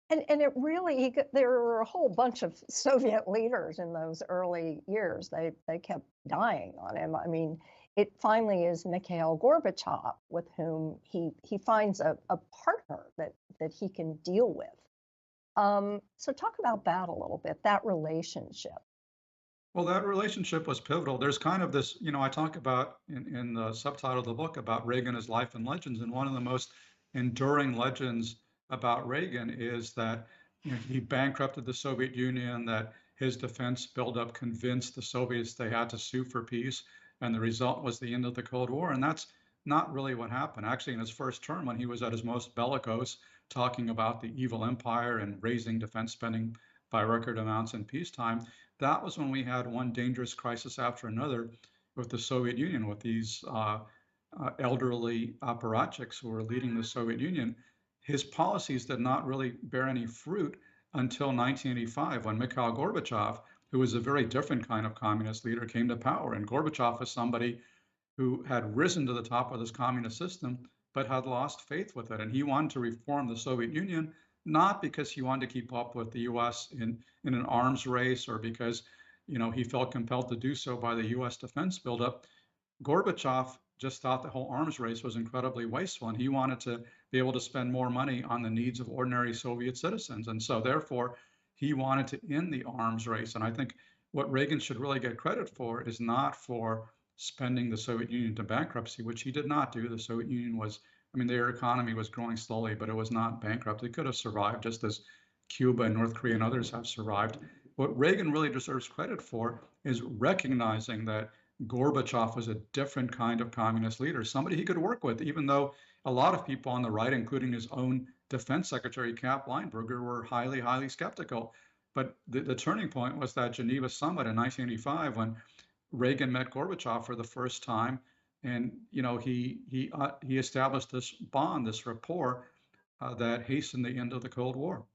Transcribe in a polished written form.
And it really, there were a whole bunch of Soviet leaders in those early years. They kept dying on him. I mean, it finally is Mikhail Gorbachev with whom he finds a partner that he can deal with. So talk about that a little bit, that relationship. Well, that relationship was pivotal. There's kind of this, I talk about in the subtitle of the book about Reagan, his life and legends. And one of the most enduring legends about Reagan is that he bankrupted the Soviet Union, that his defense buildup convinced the Soviets they had to sue for peace. And the result was the end of the Cold War. And that's not really what happened. Actually, in his first term, when he was at his most bellicose, talking about the evil empire and raising defense spending by record amounts in peacetime, that was when we had one dangerous crisis after another with the Soviet Union, with these elderly apparatchiks who were leading the Soviet Union. His policies did not really bear any fruit until 1985, when Mikhail Gorbachev, who was a very different kind of communist leader, came to power. And Gorbachev was somebody who had risen to the top of this communist system, but had lost faith with it. And he wanted to reform the Soviet Union, not because he wanted to keep up with the US in an arms race or because he felt compelled to do so by the US defense buildup. Gorbachev just thought the whole arms race was incredibly wasteful, and he wanted to be able to spend more money on the needs of ordinary Soviet citizens. And so, therefore, he wanted to end the arms race. And I think what Reagan should really get credit for is not for spending the Soviet Union to bankruptcy, which he did not do. The Soviet Union was, I mean, their economy was growing slowly, but it was not bankrupt. It could have survived just as Cuba and North Korea and others have survived. What Reagan really deserves credit for is recognizing that Gorbachev was a different kind of communist leader, somebody he could work with, even though a lot of people on the right, including his own defense secretary, Cap Leinberger, were highly, highly skeptical. But the turning point was that Geneva summit in 1985 when Reagan met Gorbachev for the first time, and he established this bond, this rapport that hastened the end of the Cold War.